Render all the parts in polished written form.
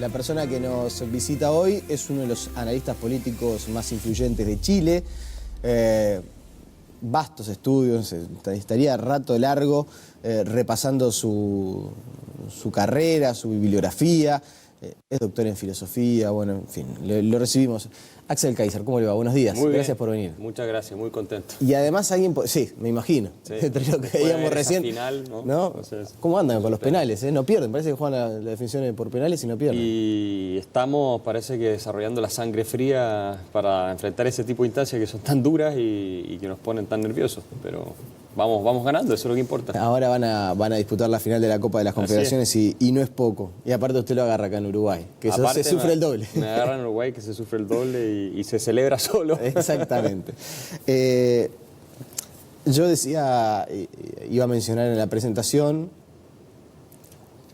La persona que nos visita hoy es uno de los analistas políticos más influyentes de Chile. Vastos estudios, estaría rato largo repasando su carrera, su bibliografía. Es doctor en filosofía, bueno, en fin, lo recibimos. Axel Kaiser, ¿cómo le va? Buenos días, Muy gracias bien. por venir. Muchas gracias, muy contento. Y además alguien, sí, me imagino, Sí. entre lo que Después veíamos de esa recién. final, ¿no? Entonces, ¿cómo andan con los penales? No pierden, parece que juegan la definición por penales y no pierden. Y estamos, parece que desarrollando la sangre fría para enfrentar ese tipo de instancias que son tan duras y que nos ponen tan nerviosos, pero vamos ganando, eso es lo que importa. Ahora van a disputar la final de la Copa de las Confederaciones y no es poco. Y aparte usted lo agarra acá en Uruguay, que eso Aparte, se sufre el doble. Me agarran en Uruguay, que se sufre el doble y se celebra solo. Exactamente. Yo decía, iba a mencionar en la presentación,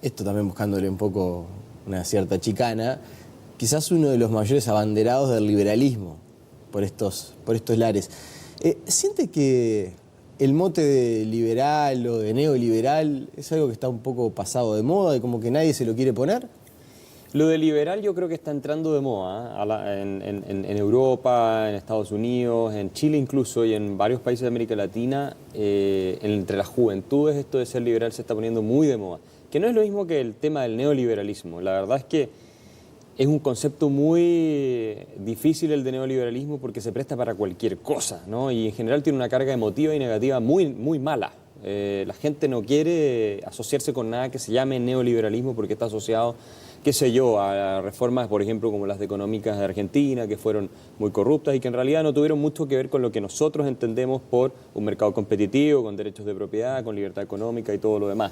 esto también buscándole un poco una cierta chicana, quizás uno de los mayores abanderados del liberalismo por estos lares. ¿Siente que el mote de liberal o de neoliberal es algo que está un poco pasado de moda y como que nadie se lo quiere poner? Lo de liberal yo creo que está entrando de moda en Europa, en Estados Unidos, en Chile incluso y en varios países de América Latina. Entre las juventudes esto de ser liberal se está poniendo muy de moda, que no es lo mismo que el tema del neoliberalismo. La verdad es que es un concepto muy difícil el de neoliberalismo porque se presta para cualquier cosa, ¿no? Y en general tiene una carga emotiva y negativa muy mala. La gente no quiere asociarse con nada que se llame neoliberalismo porque está asociado, qué sé yo, a reformas, por ejemplo, como las económicas de Argentina, que fueron muy corruptas y que en realidad no tuvieron mucho que ver con lo que nosotros entendemos por un mercado competitivo, con derechos de propiedad, con libertad económica y todo lo demás.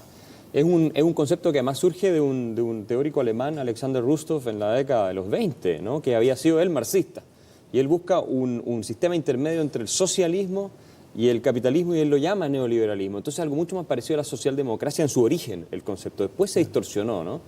Es un concepto que además surge de un teórico alemán, Alexander Rusthoff, en la década de los 20, ¿no? Que había sido él marxista. Y él busca un sistema intermedio entre el socialismo y el capitalismo, y él lo llama neoliberalismo. Entonces algo mucho más parecido a la socialdemocracia en su origen, el concepto. Después se distorsionó, ¿no?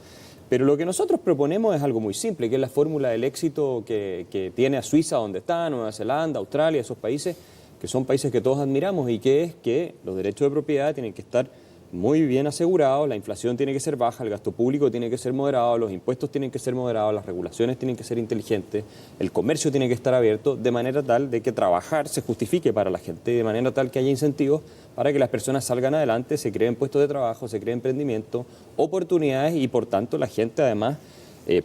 Pero lo que nosotros proponemos es algo muy simple, que es la fórmula del éxito que tiene a Suiza donde está, Nueva Zelanda, Australia, esos países, que son países que todos admiramos, y que es que los derechos de propiedad tienen que estar muy bien asegurados, la inflación tiene que ser baja, el gasto público tiene que ser moderado, los impuestos tienen que ser moderados, las regulaciones tienen que ser inteligentes, el comercio tiene que estar abierto, de manera tal de que trabajar se justifique para la gente, de manera tal que haya incentivos para que las personas salgan adelante, se creen puestos de trabajo, se creen emprendimiento, oportunidades y por tanto la gente además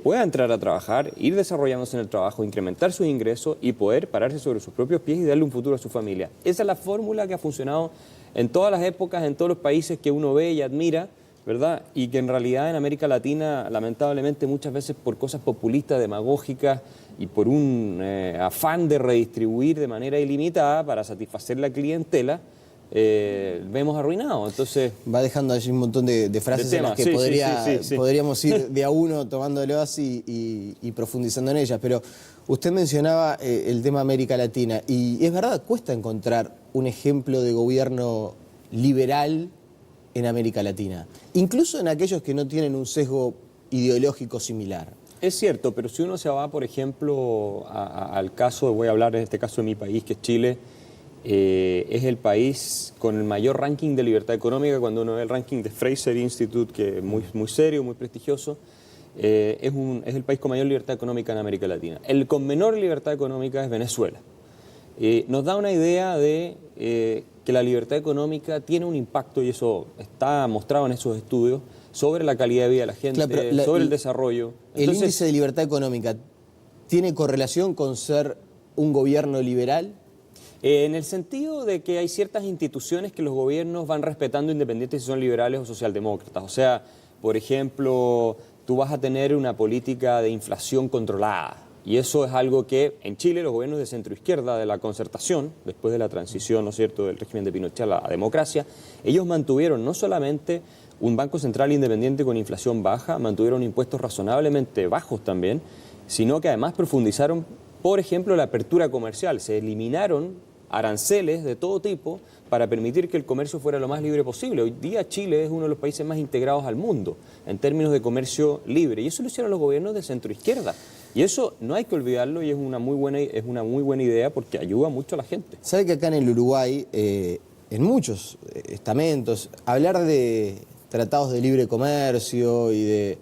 pueda entrar a trabajar, ir desarrollándose en el trabajo, incrementar sus ingresos y poder pararse sobre sus propios pies y darle un futuro a su familia. Esa es la fórmula que ha funcionado en todas las épocas, en todos los países que uno ve y admira, ¿verdad? Y que en realidad en América Latina, lamentablemente, muchas veces por cosas populistas, demagógicas y por un afán de redistribuir de manera ilimitada para satisfacer la clientela, vemos arruinado. Entonces va dejando allí un montón de frases en las que podríamos ir de a uno tomándolo así y profundizando en ellas, pero usted mencionaba el tema América Latina y es verdad, cuesta encontrar un ejemplo de gobierno liberal en América Latina, incluso en aquellos que no tienen un sesgo ideológico similar. Es cierto, pero si uno se va, por ejemplo, al caso, voy a hablar en este caso de mi país, que es Chile, es el país con el mayor ranking de libertad económica. Cuando uno ve el ranking de Fraser Institute, que es muy serio, muy prestigioso, es el país con mayor libertad económica en América Latina. El con menor libertad económica es Venezuela. Nos da una idea de que la libertad económica tiene un impacto, y eso está mostrado en esos estudios, sobre la calidad de vida de la gente, claro, sobre el desarrollo. Entonces, ¿el índice de libertad económica tiene correlación con ser un gobierno liberal? En el sentido de que hay ciertas instituciones que los gobiernos van respetando independientes si son liberales o socialdemócratas. O sea, por ejemplo, tú vas a tener una política de inflación controlada. Y eso es algo que en Chile los gobiernos de centroizquierda, de la concertación, después de la transición, ¿no es cierto?, del régimen de Pinochet a la democracia, ellos mantuvieron no solamente un banco central independiente con inflación baja, mantuvieron impuestos razonablemente bajos también, sino que además profundizaron, por ejemplo, la apertura comercial. Se eliminaron aranceles de todo tipo para permitir que el comercio fuera lo más libre posible. Hoy día Chile es uno de los países más integrados al mundo en términos de comercio libre, y eso lo hicieron los gobiernos de centroizquierda. Y eso no hay que olvidarlo, y es una muy buena idea porque ayuda mucho a la gente. ¿Sabe que acá en el Uruguay, en muchos estamentos, hablar de tratados de libre comercio y de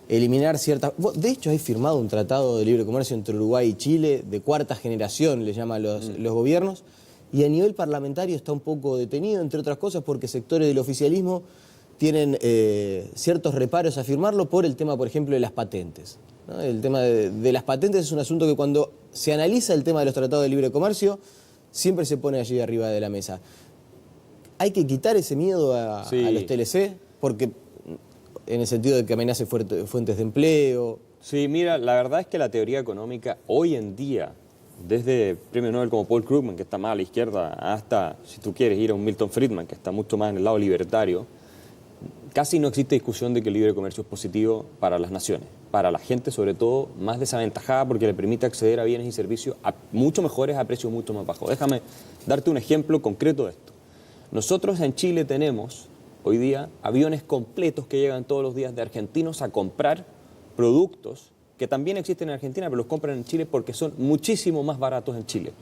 eliminar ciertas... De hecho, hay firmado un tratado de libre comercio entre Uruguay y Chile, de cuarta generación, le llaman los gobiernos, y a nivel parlamentario está un poco detenido, entre otras cosas, porque sectores del oficialismo tienen ciertos reparos a firmarlo por el tema, por ejemplo, de las patentes, ¿no? El tema de las patentes es un asunto que cuando se analiza el tema de los tratados de libre comercio, siempre se pone allí arriba de la mesa. Hay que quitar ese miedo a los TLC, porque en el sentido de que amenace fuentes de empleo. Sí, mira, la verdad es que la teoría económica hoy en día, desde premios Nobel como Paul Krugman, que está más a la izquierda, hasta, si tú quieres, ir a un Milton Friedman, que está mucho más en el lado libertario, casi no existe discusión de que el libre comercio es positivo para las naciones, para la gente sobre todo más desaventajada, porque le permite acceder a bienes y servicios mucho mejores a precios mucho más bajos. Déjame darte un ejemplo concreto de esto. Nosotros en Chile tenemos hoy día aviones completos que llegan todos los días de argentinos a comprar productos que también existen en Argentina, pero los compran en Chile porque son muchísimo más baratos en Chile.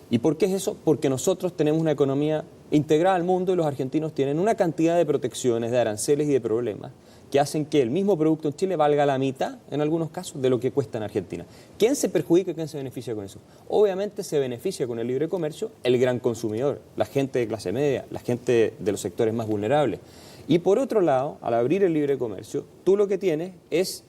¿Y por qué es eso? Porque nosotros tenemos una economía integrada al mundo y los argentinos tienen una cantidad de protecciones, de aranceles y de problemas que hacen que el mismo producto en Chile valga la mitad, en algunos casos, de lo que cuesta en Argentina. ¿Quién se perjudica y quién se beneficia con eso? Obviamente se beneficia con el libre comercio el gran consumidor, la gente de clase media, la gente de los sectores más vulnerables. Y por otro lado, al abrir el libre comercio, tú lo que tienes es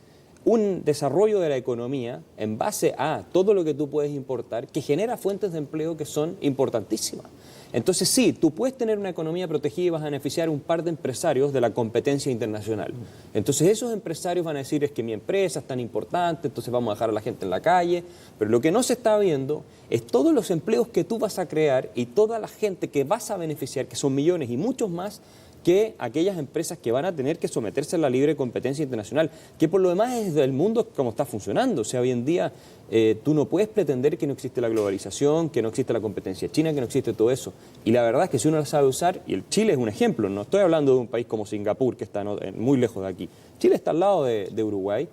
un desarrollo de la economía en base a todo lo que tú puedes importar que genera fuentes de empleo que son importantísimas. Entonces sí, tú puedes tener una economía protegida y vas a beneficiar a un par de empresarios de la competencia internacional. Entonces esos empresarios van a decir es que mi empresa es tan importante, entonces vamos a dejar a la gente en la calle, pero lo que no se está viendo es todos los empleos que tú vas a crear y toda la gente que vas a beneficiar, que son millones y muchos más, que aquellas empresas que van a tener que someterse a la libre competencia internacional, que por lo demás es del mundo como está funcionando. O sea, hoy en día tú no puedes pretender que no existe la globalización, que no existe la competencia china, que no existe todo eso. Y la verdad es que si uno la sabe usar, y el Chile es un ejemplo, no estoy hablando de un país como Singapur, que está muy lejos de aquí. Chile está al lado de Uruguay,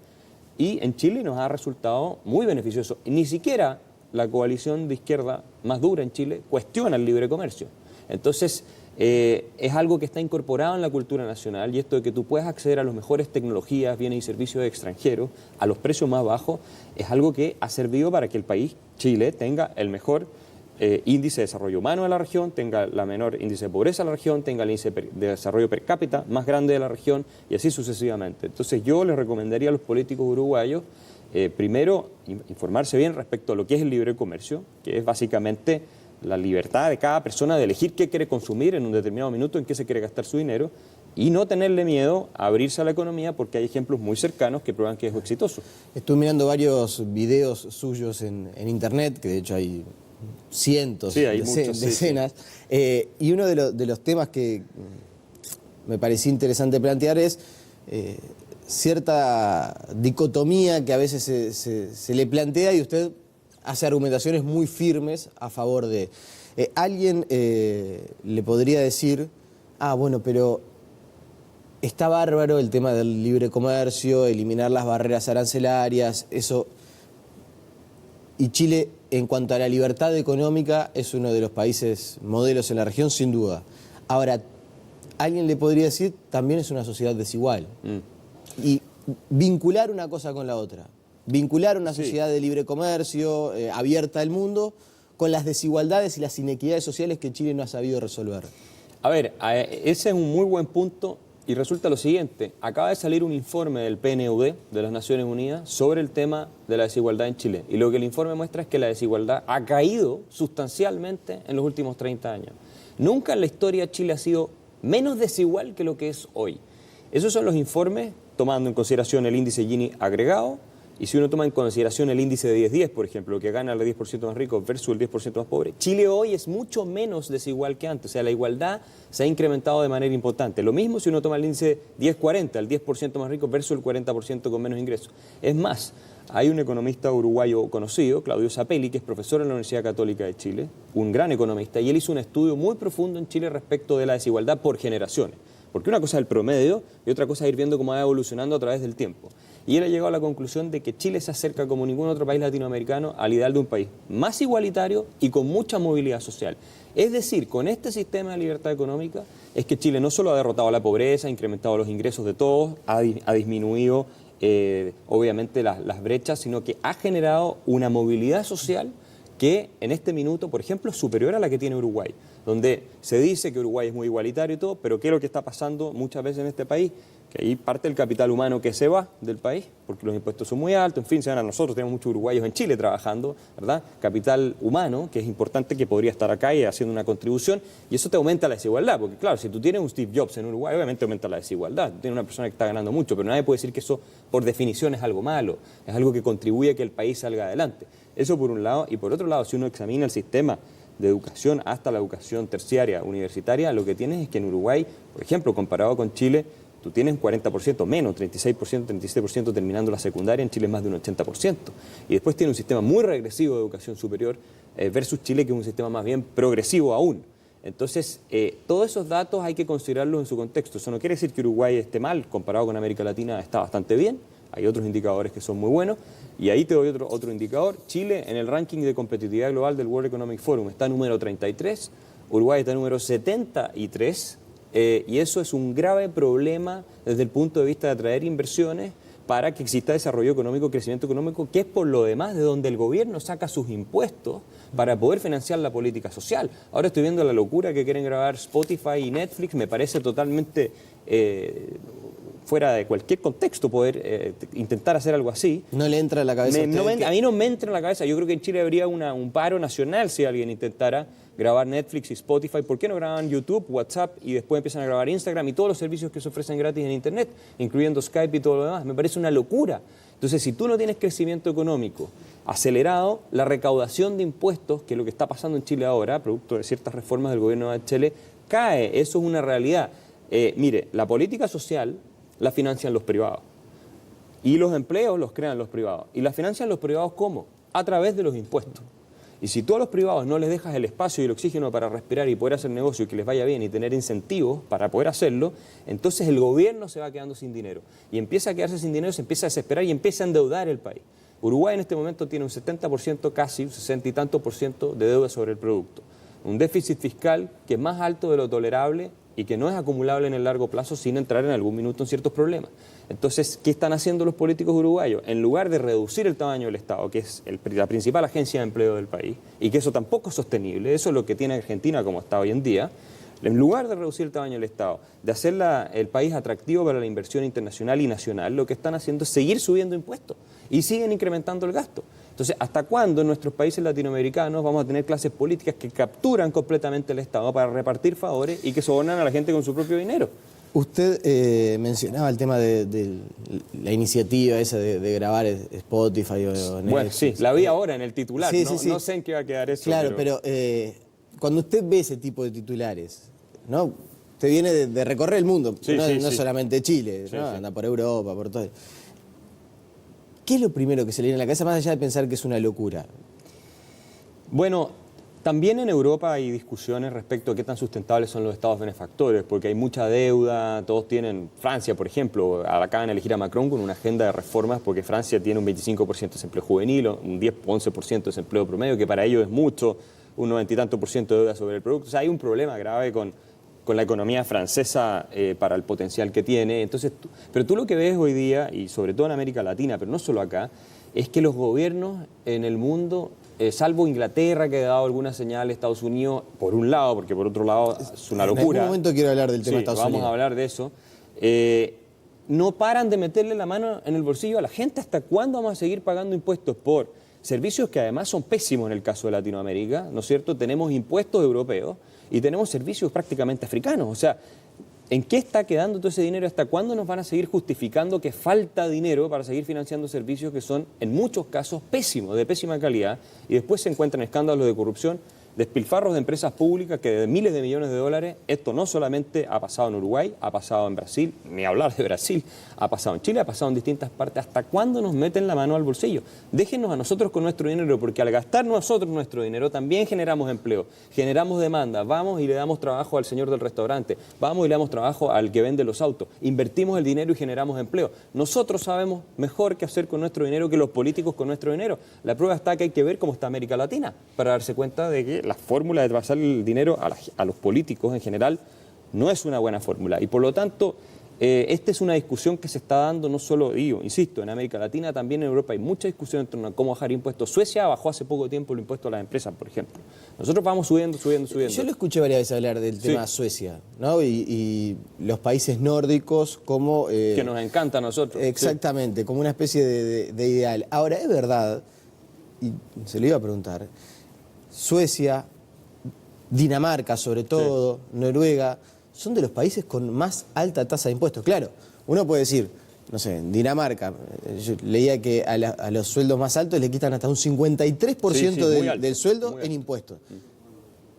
y en Chile nos ha resultado muy beneficioso. Y ni siquiera la coalición de izquierda más dura en Chile cuestiona el libre comercio. Entonces, es algo que está incorporado en la cultura nacional, y esto de que tú puedas acceder a las mejores tecnologías, bienes y servicios extranjeros a los precios más bajos, es algo que ha servido para que el país, Chile, tenga el mejor índice de desarrollo humano de la región, tenga la menor índice de pobreza de la región, tenga el índice de desarrollo per cápita más grande de la región, y así sucesivamente. Entonces yo les recomendaría a los políticos uruguayos, primero, informarse bien respecto a lo que es el libre comercio, que es básicamente la libertad de cada persona de elegir qué quiere consumir en un determinado minuto, en qué se quiere gastar su dinero, y no tenerle miedo a abrirse a la economía, porque hay ejemplos muy cercanos que prueban que es exitoso. Estuve mirando varios videos suyos en internet, que de hecho hay cientos, sí, hay muchos, decenas, sí. Y uno de los temas que me parecía interesante plantear es cierta dicotomía que a veces se le plantea y usted hace argumentaciones muy firmes a favor de... alguien le podría decir, bueno, pero está bárbaro el tema del libre comercio, eliminar las barreras arancelarias, eso... Y Chile, en cuanto a la libertad económica, es uno de los países modelos en la región, sin duda. Ahora, alguien le podría decir, también es una sociedad desigual. Y vincular una cosa con la otra. Vincular una sociedad de libre comercio, abierta al mundo, con las desigualdades y las inequidades sociales que Chile no ha sabido resolver. A ver, ese es un muy buen punto, y resulta lo siguiente. Acaba de salir un informe del PNUD, de las Naciones Unidas, sobre el tema de la desigualdad en Chile. Y lo que el informe muestra es que la desigualdad ha caído sustancialmente en los últimos 30 años. Nunca en la historia Chile ha sido menos desigual que lo que es hoy. Esos son los informes, tomando en consideración el índice Gini agregado. Y si uno toma en consideración el índice de 10-10, por ejemplo, que gana el 10% más rico versus el 10% más pobre, Chile hoy es mucho menos desigual que antes. O sea, la igualdad se ha incrementado de manera importante. Lo mismo si uno toma el índice 10-40, el 10% más rico versus el 40% con menos ingresos. Es más, hay un economista uruguayo conocido, Claudio Zapelli, que es profesor en la Universidad Católica de Chile, un gran economista, y él hizo un estudio muy profundo en Chile respecto de la desigualdad por generaciones. Porque una cosa es el promedio y otra cosa es ir viendo cómo va evolucionando a través del tiempo. Y él ha llegado a la conclusión de que Chile se acerca como ningún otro país latinoamericano al ideal de un país más igualitario y con mucha movilidad social. Es decir, con este sistema de libertad económica es que Chile no solo ha derrotado la pobreza, ha incrementado los ingresos de todos, ha disminuido obviamente las brechas, sino que ha generado una movilidad social que en este minuto, por ejemplo, es superior a la que tiene Uruguay, donde se dice que Uruguay es muy igualitario y todo, pero ¿qué es lo que está pasando muchas veces en este país? Que ahí parte el capital humano que se va del país, porque los impuestos son muy altos, en fin, se van a nosotros, tenemos muchos uruguayos en Chile trabajando, ¿verdad? Capital humano, que es importante, que podría estar acá y haciendo una contribución, y eso te aumenta la desigualdad, porque claro, si tú tienes un Steve Jobs en Uruguay, obviamente aumenta la desigualdad, tú tienes una persona que está ganando mucho, pero nadie puede decir que eso, por definición, es algo malo, es algo que contribuye a que el país salga adelante. Eso por un lado, y por otro lado, si uno examina el sistema de educación hasta la educación terciaria, universitaria, lo que tienes es que en Uruguay, por ejemplo, comparado con Chile, tú tienes un 40% menos, 36%, 37% terminando la secundaria, en Chile es más de un 80%. Y después tiene un sistema muy regresivo de educación superior versus Chile, que es un sistema más bien progresivo aún. Entonces, todos esos datos hay que considerarlos en su contexto. Eso no quiere decir que Uruguay esté mal, comparado con América Latina está bastante bien. Hay otros indicadores que son muy buenos. Y ahí te doy otro indicador. Chile, en el ranking de competitividad global del World Economic Forum, está número 33. Uruguay está número 73. Y eso es un grave problema desde el punto de vista de atraer inversiones para que exista desarrollo económico, crecimiento económico, que es por lo demás de donde el gobierno saca sus impuestos para poder financiar la política social. Ahora estoy viendo la locura que quieren grabar Spotify y Netflix, me parece totalmente fuera de cualquier contexto poder intentar hacer algo así. ¿No le entra en la cabeza a mí no me entra en la cabeza. Yo creo que en Chile habría un paro nacional si alguien intentara grabar Netflix y Spotify. ¿Por qué no graban YouTube, WhatsApp y después empiezan a grabar Instagram y todos los servicios que se ofrecen gratis en Internet, incluyendo Skype y todo lo demás? Me parece una locura. Entonces, si tú no tienes crecimiento económico acelerado, la recaudación de impuestos, que es lo que está pasando en Chile ahora, producto de ciertas reformas del gobierno de Chile, cae. Eso es una realidad. Mire, la política social la financian los privados. Y los empleos los crean los privados. ¿Y la financian los privados cómo? A través de los impuestos. Y si tú a los privados no les dejas el espacio y el oxígeno para respirar y poder hacer negocio y que les vaya bien y tener incentivos para poder hacerlo, entonces el gobierno se va quedando sin dinero. Y empieza a quedarse sin dinero, se empieza a desesperar y empieza a endeudar el país. Uruguay en este momento tiene un 70%, casi un 60 y tanto por ciento de deuda sobre el producto. Un déficit fiscal que es más alto de lo tolerable y que no es acumulable en el largo plazo sin entrar en algún minuto en ciertos problemas. Entonces, ¿qué están haciendo los políticos uruguayos? En lugar de reducir el tamaño del Estado, que es la principal agencia de empleo del país, y que eso tampoco es sostenible, eso es lo que tiene Argentina como está hoy en día, en lugar de reducir el tamaño del Estado, de hacer el país atractivo para la inversión internacional y nacional, lo que están haciendo es seguir subiendo impuestos y siguen incrementando el gasto. Entonces, ¿hasta cuándo en nuestros países latinoamericanos vamos a tener clases políticas que capturan completamente el Estado para repartir favores y que sobornan a la gente con su propio dinero? Usted mencionaba el tema de la iniciativa esa de grabar Spotify o Netflix. Bueno, sí, la vi ahora en el titular, sí, no, sí. No sé en qué va a quedar eso. Claro, pero cuando usted ve ese tipo de titulares, ¿no? Usted viene de recorrer el mundo, no solamente Chile, ¿no? Anda por Europa, por todo. ¿Qué es lo primero que se le viene a la cabeza, más allá de pensar que es una locura? Bueno, también en Europa hay discusiones respecto a qué tan sustentables son los estados benefactores, porque hay mucha deuda, todos tienen, Francia, por ejemplo, acaban de elegir a Macron con una agenda de reformas, porque Francia tiene un 25% de desempleo juvenil, un 10 o 11% de desempleo promedio, que para ellos es mucho, un 90 y tanto por ciento de deuda sobre el producto. O sea, hay un problema grave con la economía francesa para el potencial que tiene. Entonces, pero tú lo que ves hoy día, y sobre todo en América Latina, pero no solo acá, es que los gobiernos en el mundo, salvo Inglaterra, que ha dado algunas señales, Estados Unidos, por un lado, porque por otro lado es una locura. En algún momento quiero hablar del tema de Estados Unidos. Vamos a hablar de eso. No paran de meterle la mano en el bolsillo a la gente. ¿Hasta cuándo vamos a seguir pagando impuestos por servicios que además son pésimos en el caso de Latinoamérica? ¿No es cierto? Tenemos impuestos europeos y tenemos servicios prácticamente africanos. O sea, ¿en qué está quedando todo ese dinero? ¿Hasta cuándo nos van a seguir justificando que falta dinero para seguir financiando servicios que son, en muchos casos, pésimos, de pésima calidad? Y después se encuentran escándalos de corrupción, despilfarros de empresas públicas que de miles de millones de dólares. Esto no solamente ha pasado en Uruguay, ha pasado en Brasil, ni hablar de Brasil, ha pasado en Chile, ha pasado en distintas partes. ¿Hasta cuándo nos meten la mano al bolsillo? Déjenos a nosotros con nuestro dinero, porque al gastar nosotros nuestro dinero también generamos empleo, generamos demanda. Vamos y le damos trabajo al señor del restaurante, vamos y le damos trabajo al que vende los autos, invertimos el dinero y generamos empleo. Nosotros sabemos mejor qué hacer con nuestro dinero que los políticos con nuestro dinero. La prueba está que hay que ver cómo está América Latina para darse cuenta de que la fórmula de pasar el dinero a los políticos en general no es una buena fórmula. Y por lo tanto, esta es una discusión que se está dando no solo, digo, insisto, en América Latina, también en Europa hay mucha discusión en torno a cómo bajar impuestos. Suecia bajó hace poco tiempo el impuesto a las empresas, por ejemplo. Nosotros vamos subiendo. Yo lo escuché varias veces hablar del tema Suecia, ¿no? Y los países nórdicos como... que nos encanta a nosotros. Exactamente, como una especie de ideal. Ahora, es verdad, y se lo iba a preguntar, Suecia, Dinamarca sobre todo, Noruega, son de los países con más alta tasa de impuestos. Claro, uno puede decir, no sé, en Dinamarca, yo leía que a los sueldos más altos le quitan hasta un 53% del sueldo en impuestos.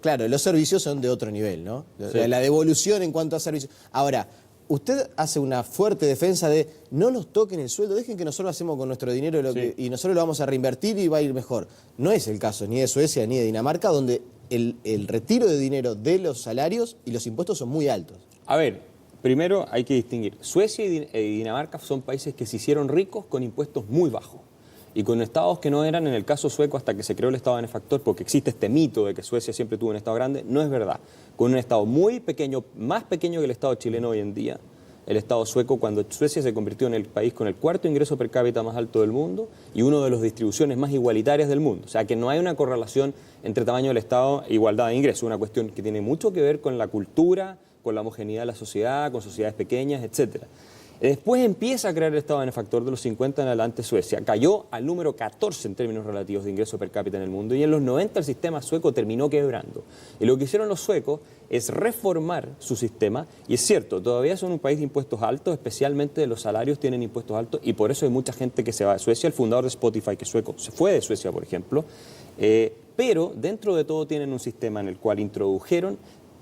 Claro, los servicios son de otro nivel, ¿no? La devolución en cuanto a servicios. Ahora, usted hace una fuerte defensa de no nos toquen el sueldo, dejen que nosotros hacemos con nuestro dinero y nosotros lo vamos a reinvertir y va a ir mejor. No es el caso ni de Suecia ni de Dinamarca, donde el retiro de dinero de los salarios y los impuestos son muy altos. A ver, primero hay que distinguir. Suecia y Dinamarca son países que se hicieron ricos con impuestos muy bajos y con estados que no eran, en el caso sueco, hasta que se creó el estado benefactor, porque existe este mito de que Suecia siempre tuvo un estado grande. No es verdad. Con un estado muy pequeño, más pequeño que el estado chileno hoy en día, el estado sueco, cuando Suecia se convirtió en el país con el cuarto ingreso per cápita más alto del mundo y uno de las distribuciones más igualitarias del mundo. O sea, que no hay una correlación entre tamaño del estado e igualdad de ingresos, una cuestión que tiene mucho que ver con la cultura, con la homogeneidad de la sociedad, con sociedades pequeñas, etcétera. Después empieza a crear el estado benefactor de los 50 en adelante Suecia. Cayó al número 14 en términos relativos de ingreso per cápita en el mundo y en los 90 el sistema sueco terminó quebrando. Y lo que hicieron los suecos es reformar su sistema y es cierto, todavía son un país de impuestos altos, especialmente los salarios tienen impuestos altos y por eso hay mucha gente que se va de Suecia. El fundador de Spotify, que es sueco, se fue de Suecia, por ejemplo, pero dentro de todo tienen un sistema en el cual introdujeron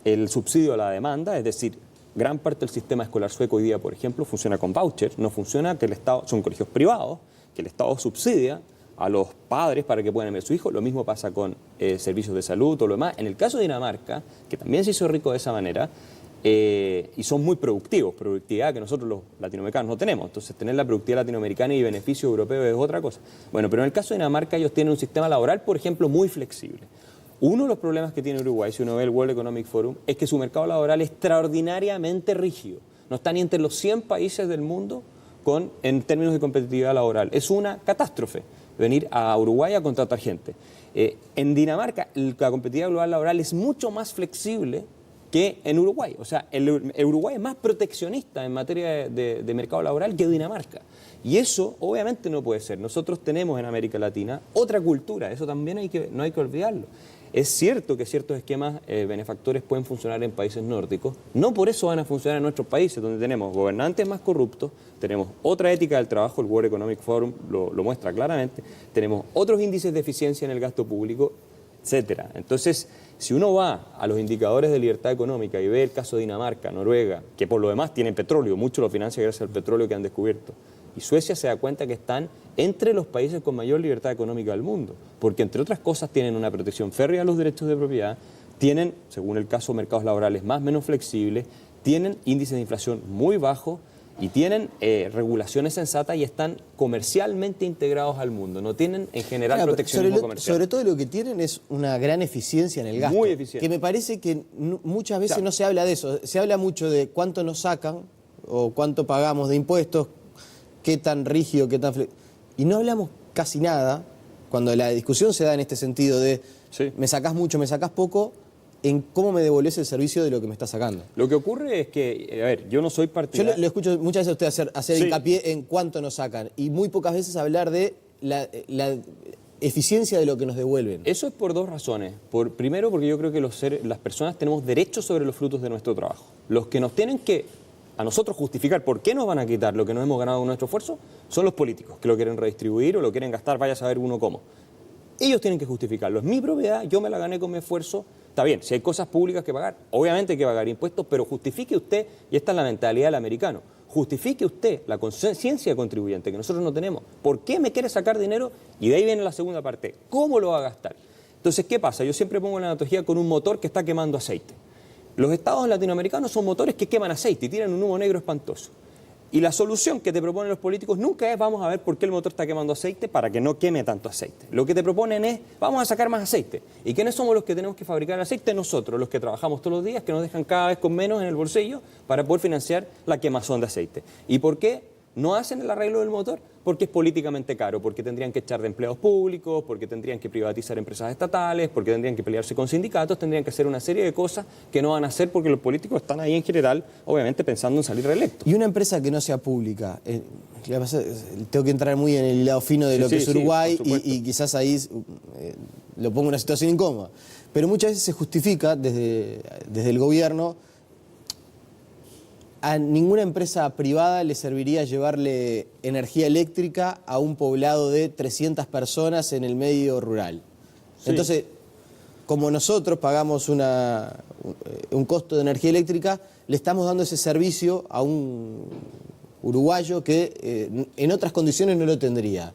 el subsidio a la demanda, es decir, gran parte del sistema escolar sueco hoy día, por ejemplo, funciona con vouchers, no funciona que el Estado, son colegios privados, que el Estado subsidia a los padres para que puedan enviar a su hijo. Lo mismo pasa con servicios de salud o lo demás. En el caso de Dinamarca, que también se hizo rico de esa manera, y son muy productivos, productividad que nosotros los latinoamericanos no tenemos. Entonces, tener la productividad latinoamericana y beneficio europeo es otra cosa. Bueno, pero en el caso de Dinamarca, ellos tienen un sistema laboral, por ejemplo, muy flexible. Uno de los problemas que tiene Uruguay, si uno ve el World Economic Forum, es que su mercado laboral es extraordinariamente rígido. No está ni entre los 100 países del mundo en términos de competitividad laboral. Es una catástrofe venir a Uruguay a contratar gente. En Dinamarca, la competitividad global laboral es mucho más flexible que en Uruguay. O sea, el Uruguay es más proteccionista en materia de mercado laboral que Dinamarca. Y eso obviamente no puede ser. Nosotros tenemos en América Latina otra cultura, eso también no hay que olvidarlo. Es cierto que ciertos esquemas benefactores pueden funcionar en países nórdicos, no por eso van a funcionar en nuestros países, donde tenemos gobernantes más corruptos, tenemos otra ética del trabajo, el World Economic Forum lo muestra claramente, tenemos otros índices de eficiencia en el gasto público, etcétera. Entonces, si uno va a los indicadores de libertad económica y ve el caso de Dinamarca, Noruega, que por lo demás tienen petróleo, mucho lo financia gracias al petróleo que han descubierto, y Suecia se da cuenta que están entre los países con mayor libertad económica del mundo, porque entre otras cosas tienen una protección férrea a los derechos de propiedad, tienen, según el caso, mercados laborales más o menos flexibles, tienen índices de inflación muy bajos y tienen regulaciones sensatas y están comercialmente integrados al mundo, no tienen en general proteccionismo comercial. Sobre todo lo que tienen es una gran eficiencia en el gasto, muy eficiente, que me parece que muchas veces no se habla de eso, se habla mucho de cuánto nos sacan o cuánto pagamos de impuestos, qué tan rígido, qué tan y no hablamos casi nada, cuando la discusión se da en este sentido de me sacás mucho, me sacás poco, en cómo me devolvés el servicio de lo que me estás sacando. Lo que ocurre es que, a ver, yo no soy partidario. Yo lo escucho muchas veces a usted hacer hincapié en cuánto nos sacan y muy pocas veces hablar de la eficiencia de lo que nos devuelven. Eso es por dos razones. Primero, porque yo creo que las personas tenemos derechos sobre los frutos de nuestro trabajo. Los que nos tienen que a nosotros justificar por qué nos van a quitar lo que nos hemos ganado con nuestro esfuerzo son los políticos, que lo quieren redistribuir o lo quieren gastar, vaya a saber uno cómo. Ellos tienen que justificarlo. Es mi propiedad, yo me la gané con mi esfuerzo. Está bien, si hay cosas públicas que pagar, obviamente hay que pagar impuestos, pero justifique usted, y esta es la mentalidad del americano, justifique usted la conciencia de contribuyente que nosotros no tenemos. ¿Por qué me quiere sacar dinero? Y de ahí viene la segunda parte. ¿Cómo lo va a gastar? Entonces, ¿qué pasa? Yo siempre pongo la analogía con un motor que está quemando aceite. Los estados latinoamericanos son motores que queman aceite y tiran un humo negro espantoso. Y la solución que te proponen los políticos nunca es vamos a ver por qué el motor está quemando aceite para que no queme tanto aceite. Lo que te proponen es vamos a sacar más aceite. ¿Y quiénes somos los que tenemos que fabricar el aceite? Nosotros, los que trabajamos todos los días, que nos dejan cada vez con menos en el bolsillo para poder financiar la quemazón de aceite. ¿Y por qué no hacen el arreglo del motor? Porque es políticamente caro, porque tendrían que echar de empleados públicos, porque tendrían que privatizar empresas estatales, porque tendrían que pelearse con sindicatos, tendrían que hacer una serie de cosas que no van a hacer porque los políticos están ahí en general, obviamente pensando en salir reelectos. Y una empresa que no sea pública, tengo que entrar muy en el lado fino de lo que es Uruguay y quizás ahí lo pongo en una situación incómoda, pero muchas veces se justifica desde el gobierno. A ninguna empresa privada le serviría llevarle energía eléctrica a un poblado de 300 personas en el medio rural. Sí. Entonces, como nosotros pagamos un costo de energía eléctrica, le estamos dando ese servicio a un uruguayo que en otras condiciones no lo tendría.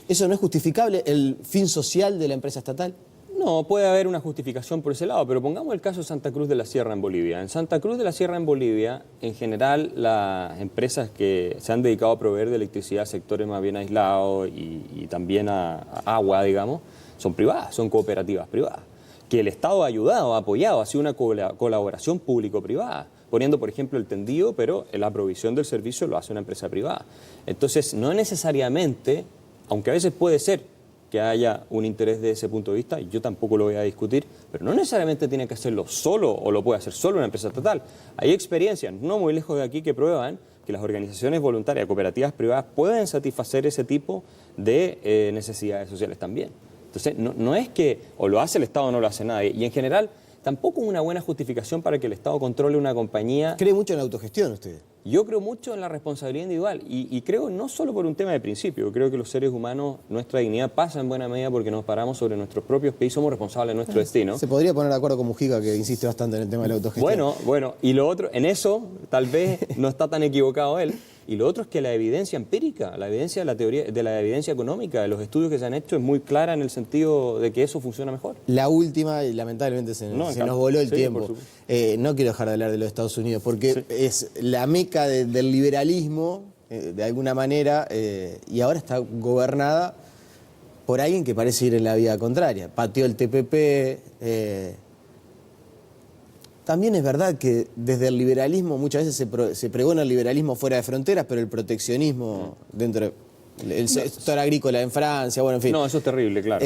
¿Eso no es justificable, el fin social de la empresa estatal? No, puede haber una justificación por ese lado, pero pongamos el caso de Santa Cruz de la Sierra en Bolivia. En Santa Cruz de la Sierra en Bolivia, en general, las empresas que se han dedicado a proveer de electricidad a sectores más bien aislados y también a agua, digamos, son privadas, son cooperativas privadas. Que el Estado ha ayudado, ha apoyado, ha sido una colaboración público-privada, poniendo, por ejemplo, el tendido, pero la provisión del servicio lo hace una empresa privada. Entonces, no necesariamente, aunque a veces puede ser que haya un interés de ese punto de vista, y yo tampoco lo voy a discutir, pero no necesariamente tiene que hacerlo solo o lo puede hacer solo una empresa estatal. Hay experiencias, no muy lejos de aquí, que prueban que las organizaciones voluntarias, cooperativas privadas, pueden satisfacer ese tipo de necesidades sociales también. Entonces, no es que o lo hace el Estado o no lo hace nadie, y en general tampoco es una buena justificación para que el Estado controle una compañía. ¿Cree mucho en la autogestión usted? Yo creo mucho en la responsabilidad individual y creo no solo por un tema de principio, creo que los seres humanos, nuestra dignidad pasa en buena medida porque nos paramos sobre nuestros propios pies y somos responsables de nuestro destino. Se podría poner de acuerdo con Mujica, que insiste bastante en el tema de la autogestión. Bueno, y lo otro, en eso tal vez no está tan equivocado él. Y lo otro es que la evidencia empírica, la evidencia de la teoría, de la evidencia económica, de los estudios que se han hecho, es muy clara en el sentido de que eso funciona mejor. La última, y lamentablemente se nos voló el tiempo. No quiero dejar de hablar de los Estados Unidos, porque es la meca del liberalismo, de alguna manera, y ahora está gobernada por alguien que parece ir en la vía contraria. Pateó el TPP. También es verdad que desde el liberalismo muchas veces se pregona el liberalismo fuera de fronteras, pero el proteccionismo dentro del sector agrícola en Francia, bueno, en fin. No, eso es terrible, claro.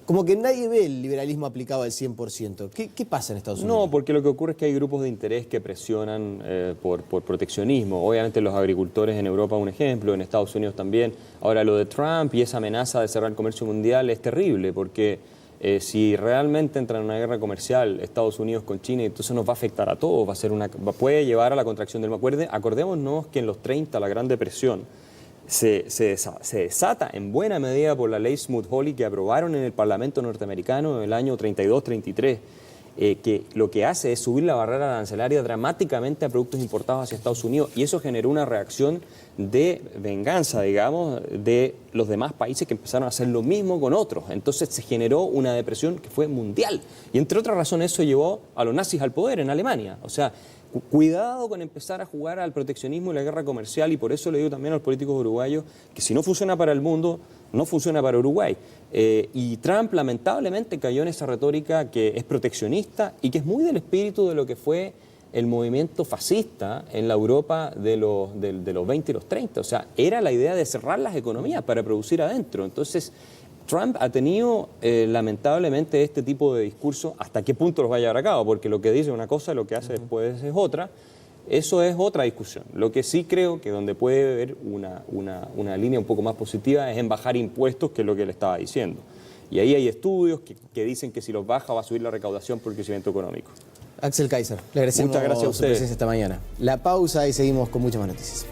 Como que nadie ve el liberalismo aplicado al 100%. ¿Qué pasa en Estados Unidos? No, porque lo que ocurre es que hay grupos de interés que presionan por proteccionismo. Obviamente los agricultores en Europa, un ejemplo, en Estados Unidos también. Ahora, lo de Trump y esa amenaza de cerrar el comercio mundial es terrible, porque si realmente entra en una guerra comercial Estados Unidos con China, entonces nos va a afectar a todos, puede llevar a la contracción del acuerdo. Acordémonos que en los 30, la Gran Depresión, se desata en buena medida por la ley Smoot-Hawley que aprobaron en el Parlamento norteamericano en el año 32-33, que lo que hace es subir la barrera arancelaria dramáticamente a productos importados hacia Estados Unidos, y eso generó una reacción de venganza, digamos, de los demás países que empezaron a hacer lo mismo con otros. Entonces se generó una depresión que fue mundial, y entre otras razones eso llevó a los nazis al poder en Alemania. O sea, cuidado con empezar a jugar al proteccionismo y la guerra comercial, y por eso le digo también a los políticos uruguayos que si no funciona para el mundo, no funciona para Uruguay. Y Trump lamentablemente cayó en esa retórica que es proteccionista y que es muy del espíritu de lo que fue el movimiento fascista en la Europa de los 20 y los 30. O sea, era la idea de cerrar las economías para producir adentro. Entonces, Trump ha tenido lamentablemente este tipo de discurso. ¿Hasta qué punto los va a llevar a cabo? Porque lo que dice una cosa, lo que hace después es otra. Eso es otra discusión. Lo que sí creo que donde puede haber una línea un poco más positiva es en bajar impuestos, que es lo que él estaba diciendo. Y ahí hay estudios que dicen que si los baja va a subir la recaudación por el crecimiento económico. Axel Kaiser, le agradecemos muchas gracias a su presencia esta mañana. La pausa y seguimos con muchas más noticias.